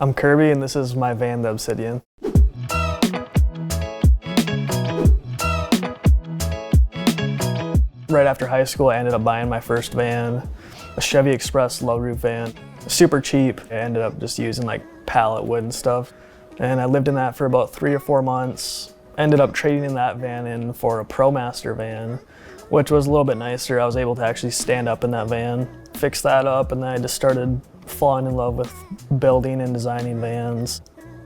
I'm Kirby and this is my van, the Obsidian. Right after high school, I ended up buying my first van, a Chevy Express low roof van. Super cheap. I ended up just using like pallet wood and stuff. And I lived in that for about 3 or 4 months. Ended up trading in that van in for a ProMaster van, which was a little bit nicer. I was able to actually stand up in that van, fix that up, and then I just started falling in love with building and designing vans.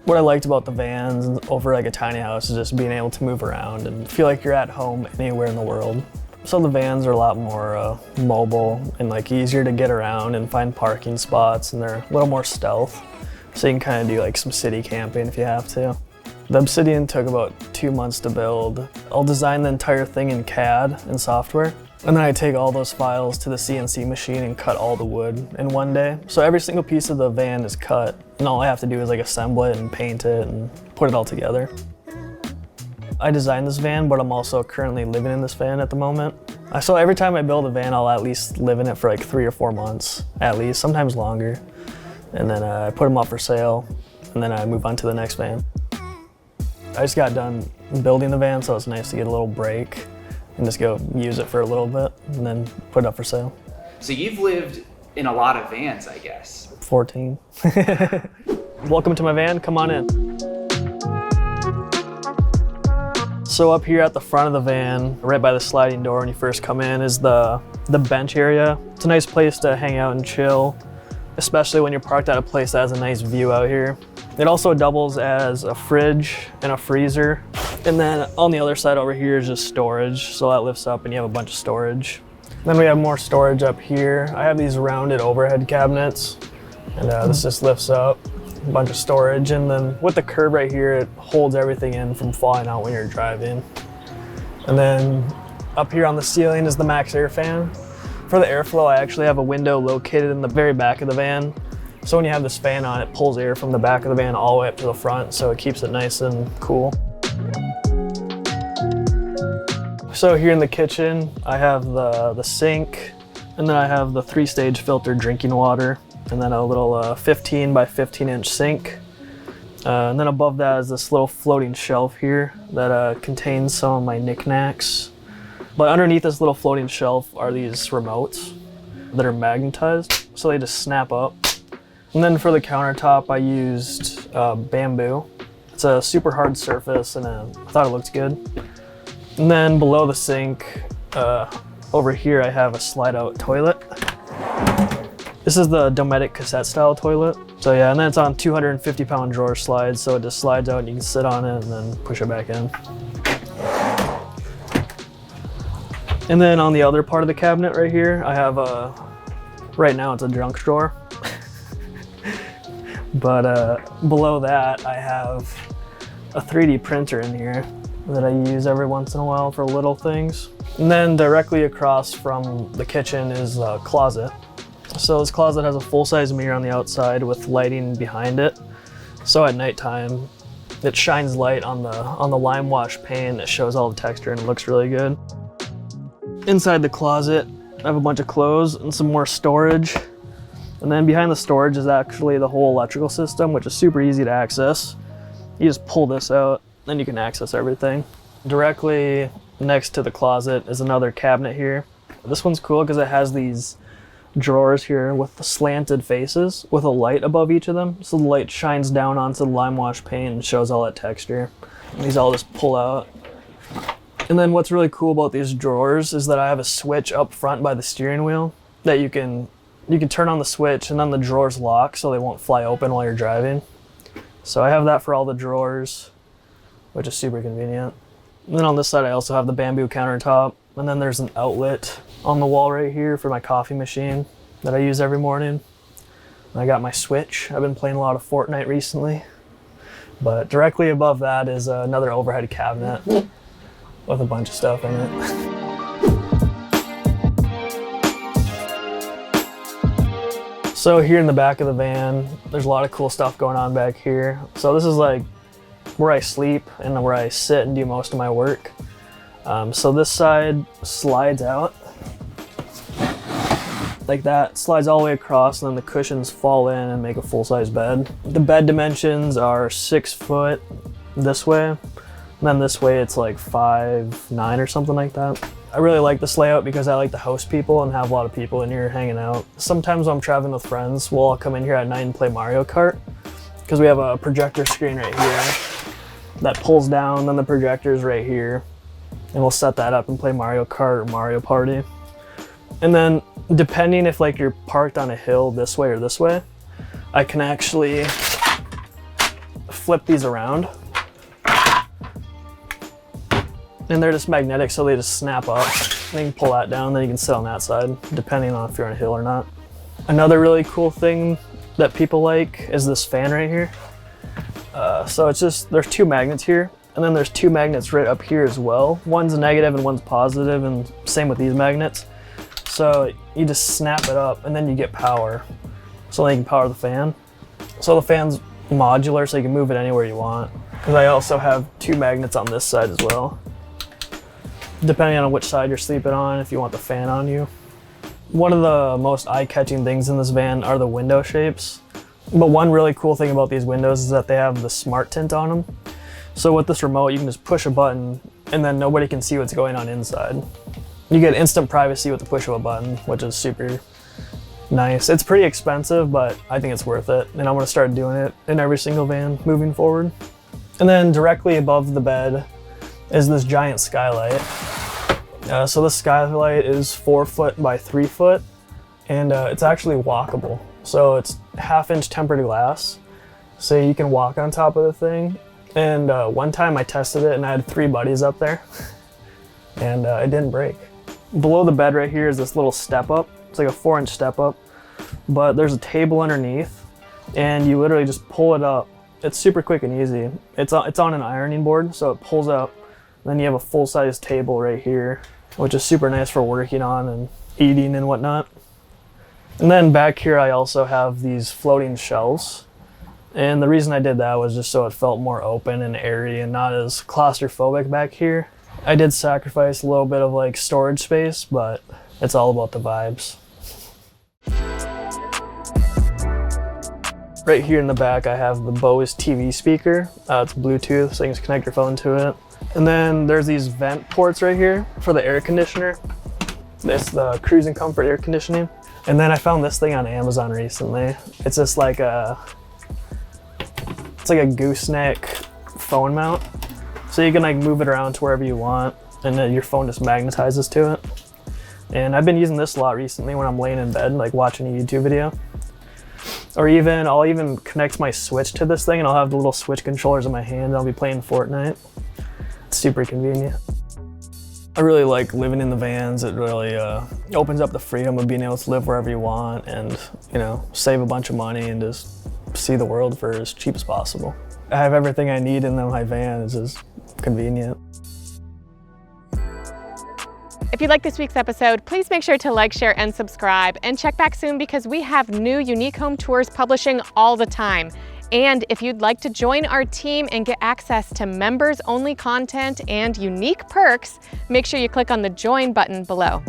What I liked about the vans over like a tiny house is just being able to move around and feel like you're at home anywhere in the world. So the vans are a lot more mobile and like easier to get around and find parking spots, and they're a little more stealth. So you can kind of do like some city camping if you have to. The Obsidian took about 2 months to build. I'll design the entire thing in CAD and software, and then I take all those files to the CNC machine and cut all the wood in one day. So every single piece of the van is cut, and all I have to do is like assemble it and paint it and put it all together. I designed this van, but I'm also currently living in this van at the moment. So every time I build a van, I'll at least live in it for like 3 or 4 months, at least, sometimes longer. And then I put them up for sale, and then I move on to the next van. I just got done building the van, so it's nice to get a little break and just go use it for a little bit and then put it up for sale. So you've lived in a lot of vans, I guess. 14. Welcome to my van, come on in. So up here at the front of the van, right by the sliding door when you first come in, is the bench area. It's a nice place to hang out and chill, especially when you're parked at a place that has a nice view out here. It also doubles as a fridge and a freezer. And then on the other side over here is just storage. So that lifts up and you have a bunch of storage. Then we have more storage up here. I have these rounded overhead cabinets, and this just lifts up, a bunch of storage. And then with the curb right here, it holds everything in from falling out when you're driving. And then up here on the ceiling is the max air fan. For the airflow, I actually have a window located in the very back of the van. So when you have this fan on, it pulls air from the back of the van all the way up to the front, so it keeps it nice and cool. So here in the kitchen, I have the sink, and then I have the 3-stage filtered drinking water, and then a little 15 by 15 inch sink. And then above that is this little floating shelf here that contains some of my knickknacks. But underneath this little floating shelf are these remotes that are magnetized, so they just snap up. And then for the countertop, I used bamboo. It's a super hard surface, and I thought it looked good. And then below the sink, over here, I have a slide-out toilet. This is the Dometic cassette style toilet. So yeah, and then it's on 250-pound drawer slides, so it just slides out and you can sit on it and then push it back in. And then on the other part of the cabinet right here, I have right now it's a junk drawer. But below that, I have a 3D printer in here that I use every once in a while for little things. And then directly across from the kitchen is a closet. So this closet has a full-size mirror on the outside with lighting behind it. So at nighttime, it shines light on the lime wash pane. It shows all the texture and it looks really good. Inside the closet, I have a bunch of clothes and some more storage. And then behind the storage is actually the whole electrical system, which is super easy to access. You just pull this out, then you can access everything. Directly next to the closet is another cabinet here. This one's cool because it has these drawers here with the slanted faces with a light above each of them. So the light shines down onto the lime wash pane and shows all that texture. And these all just pull out. And then what's really cool about these drawers is that I have a switch up front by the steering wheel that you can turn on the switch, and then the drawers lock so they won't fly open while you're driving. So I have that for all the drawers, which is super convenient. And then on this side I also have the bamboo countertop, and then there's an outlet on the wall right here for my coffee machine that I use every morning. And I got my Switch. I've been playing a lot of Fortnite recently. But directly above that is another overhead cabinet with a bunch of stuff in it. So here in the back of the van, there's a lot of cool stuff going on back here. So this is like where I sleep and where I sit and do most of my work. So this side slides out like that, slides all the way across, and then the cushions fall in and make a full-size bed. The bed dimensions are 6 foot this way, and then this way it's like 5'9" or something like that. I really like this layout because I like to host people and have a lot of people in here hanging out. Sometimes when I'm traveling with friends, we'll all come in here at night and play Mario Kart, because we have a projector screen right here that pulls down, then the projector's right here, and we'll set that up and play Mario Kart or Mario Party. And then depending if like you're parked on a hill this way or this way, I can actually flip these around. And they're just magnetic, so they just snap up. And you can pull that down, then you can sit on that side, depending on if you're on a hill or not. Another really cool thing that people like is this fan right here. So it's just, there's 2 magnets here, and then there's 2 magnets right up here as well. One's negative and one's positive, and same with these magnets. So you just snap it up, and then you get power. So then you can power the fan. So the fan's modular, so you can move it anywhere you want. Because I also have 2 magnets on this side as well, depending on which side you're sleeping on, if you want the fan on you. One of the most eye-catching things in this van are the window shapes. But one really cool thing about these windows is that they have the smart tint on them. So with this remote, you can just push a button and then nobody can see what's going on inside. You get instant privacy with the push of a button, which is super nice. It's pretty expensive, but I think it's worth it. And I'm gonna start doing it in every single van moving forward. And then directly above the bed is this giant skylight. So this skylight is 4 foot by 3 foot, and it's actually walkable. So it's 1/2-inch tempered glass, so you can walk on top of the thing. And one time I tested it and I had 3 buddies up there, and it didn't break. Below the bed right here is this little step up. It's like a 4-inch step up, but there's a table underneath, and you literally just pull it up. It's super quick and easy. It's on an ironing board, so it pulls up. Then you have a full-size table right here, which is super nice for working on and eating and whatnot. And then back here I also have these floating shelves. And the reason I did that was just so it felt more open and airy and not as claustrophobic back here. I did sacrifice a little bit of like storage space, but it's all about the vibes. Right here in the back I have the Bose TV speaker. It's Bluetooth, so you can just connect your phone to it. And then there's these vent ports right here for the air conditioner. It's the cruising comfort air conditioning. And then I found this thing on Amazon recently. It's just like it's like a gooseneck phone mount. So you can like move it around to wherever you want, and then your phone just magnetizes to it. And I've been using this a lot recently when I'm laying in bed, like watching a YouTube video. Or I'll even connect my Switch to this thing and I'll have the little Switch controllers in my hand and I'll be playing Fortnite. It's super convenient. I really like living in the vans. It really opens up the freedom of being able to live wherever you want and, you know, save a bunch of money and just see the world for as cheap as possible. I have everything I need in my van. It's just convenient. If you like this week's episode, please make sure to like, share, and subscribe. And check back soon because we have new unique home tours publishing all the time. And if you'd like to join our team and get access to members-only content and unique perks, make sure you click on the join button below.